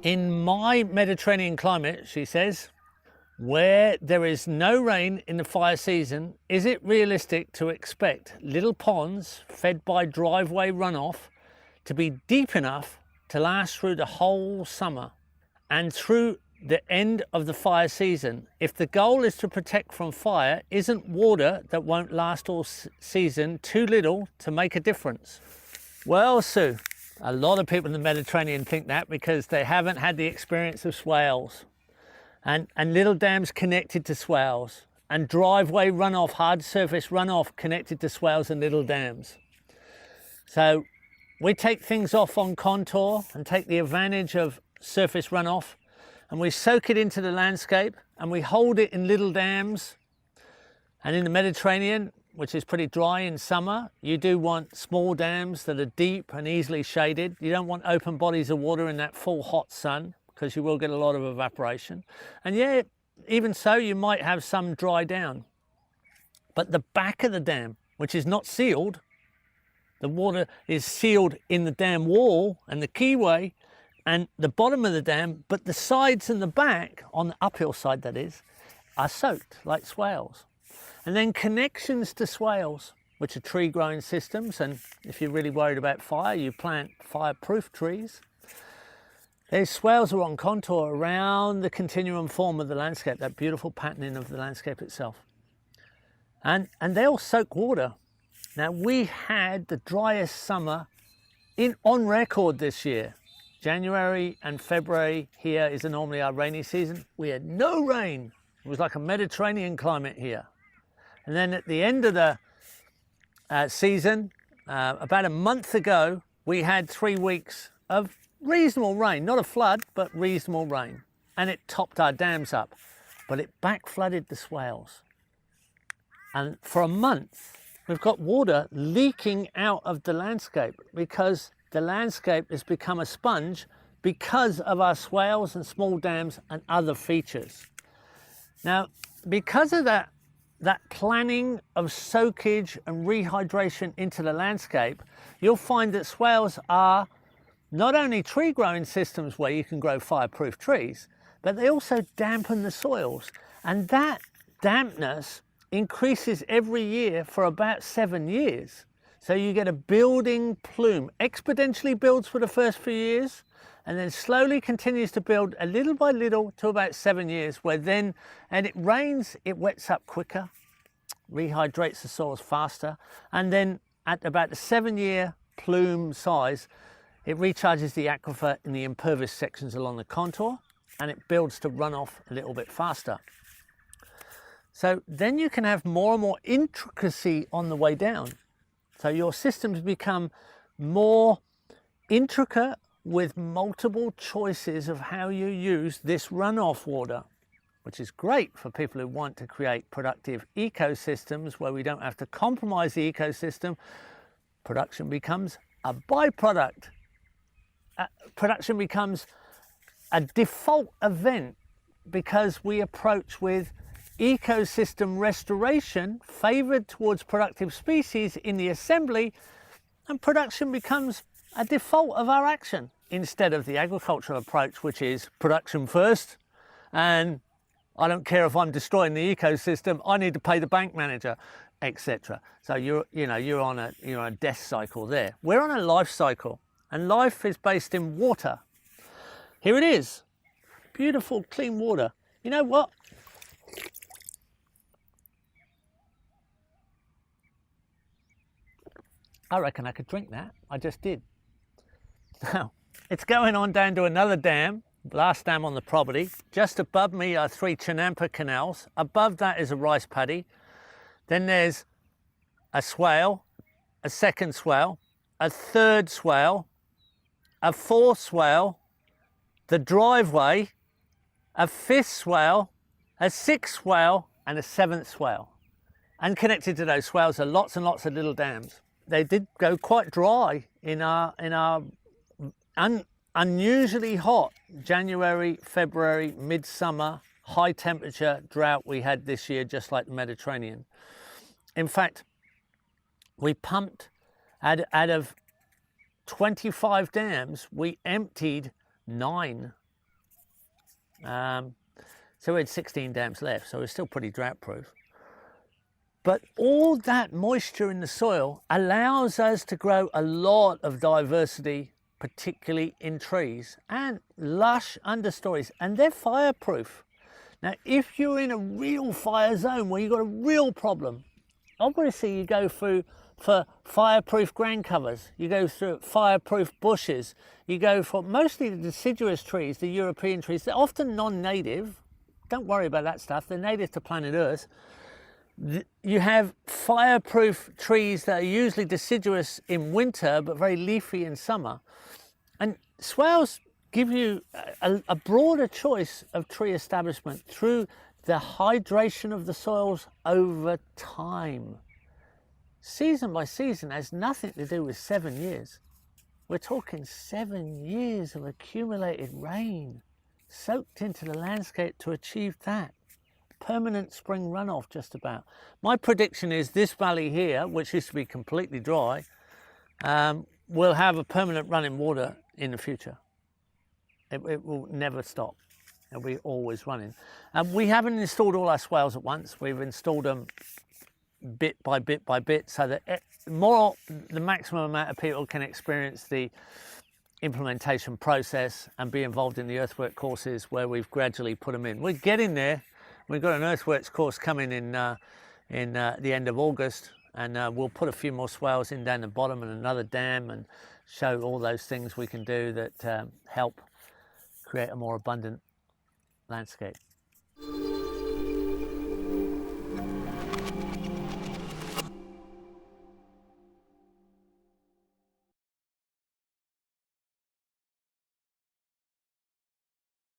In my Mediterranean climate, she says, where there is no rain in the fire season, is it realistic to expect little ponds fed by driveway runoff to be deep enough to last through the whole summer and through the end of the fire season? If the goal is to protect from fire, isn't water that won't last all season too little to make a difference? Well, Sue, a lot of people in the Mediterranean think that because they haven't had the experience of swales and little dams connected to swales and driveway runoff, hard surface runoff connected to swales and little dams. So we take things off on contour and take the advantage of surface runoff, and we soak it into the landscape and we hold it in little dams. And in the Mediterranean, which is pretty dry in summer, you do want small dams that are deep and easily shaded. You don't want open bodies of water in that full hot sun because you will get a lot of evaporation. And yeah, even so, you might have some dry down. But the back of the dam, which is not sealed, the water is sealed in the dam wall and the keyway and the bottom of the dam, but the sides and the back, on the uphill side that is, are soaked like swales. And then connections to swales, which are tree growing systems, and if you're really worried about fire, you plant fireproof trees. These swales are on contour around the continuum form of the landscape, that beautiful patterning of the landscape itself. And they'll soak water. Now, we had the driest summer on record this year. January and February here is normally our rainy season. We had no rain. It was like a Mediterranean climate here. And then at the end of the season, about a month ago, we had 3 weeks of reasonable rain, not a flood, but reasonable rain. And it topped our dams up, but it back flooded the swales. And for a month, we've got water leaking out of the landscape because the landscape has become a sponge because of our swales and small dams and other features. Now, because of that planning of soakage and rehydration into the landscape, you'll find that swales are not only tree growing systems where you can grow fireproof trees, but they also dampen the soils. And that dampness increases every year for about 7 years. So you get a building plume, exponentially builds for the first few years, and then slowly continues to build a little by little to about 7 years, where then, and it rains, it wets up quicker, rehydrates the soils faster, and then at about the 7-year plume size, it recharges the aquifer in the impervious sections along the contour, and it builds to run off a little bit faster. So then you can have more and more intricacy on the way down. So your systems become more intricate with multiple choices of how you use this runoff water, which is great for people who want to create productive ecosystems where we don't have to compromise the ecosystem. Production becomes a byproduct. Production becomes a default event because we approach with ecosystem restoration favored towards productive species in the assembly, and production becomes a default of our action instead of the agricultural approach, which is production first, and I don't care if I'm destroying the ecosystem, I need to pay the bank manager, etc. So you're on a death cycle there. We're on a life cycle, and life is based in water. Here it is, beautiful clean water. You know what? I reckon I could drink that. I just did. Now, it's going on down to another dam, last dam on the property. Just above me are 3 Chinampa canals. Above that is a rice paddy. Then there's a swale, a second swale, a third swale, a fourth swale, the driveway, a 5th swale, a 6th swale, and a 7th swale. And connected to those swales are lots and lots of little dams. They did go quite dry in our unusually hot January, February, midsummer, high temperature drought we had this year, just like the Mediterranean. In fact, we pumped out of 25 dams, we emptied 9 So we had 16 dams left, so it's still pretty drought proof. But all that moisture in the soil allows us to grow a lot of diversity, particularly in trees and lush understories, and they're fireproof. Now, if you're in a real fire zone where you've got a real problem, obviously you go through for fireproof ground covers, you go through fireproof bushes, you go for mostly the deciduous trees, the European trees. They're often non-native. Don't worry about that stuff. They're native to planet Earth. You have fireproof trees that are usually deciduous in winter but very leafy in summer. And swales give you a broader choice of tree establishment through the hydration of the soils over time. Season by season has nothing to do with 7 years. We're talking 7 years of accumulated rain soaked into the landscape to achieve that. Permanent spring runoff just about. My prediction is this valley here, which used to be completely dry, will have a permanent running water in the future. It will never stop. It'll be always running. We haven't installed all our swales at once. We've installed them bit by bit by bit, so that the maximum amount of people can experience the implementation process and be involved in the earthwork courses where we've gradually put them in. We're getting there. We've got an earthworks course coming in the end of August, and we'll put a few more swales in down the bottom and another dam and show all those things we can do that help create a more abundant landscape.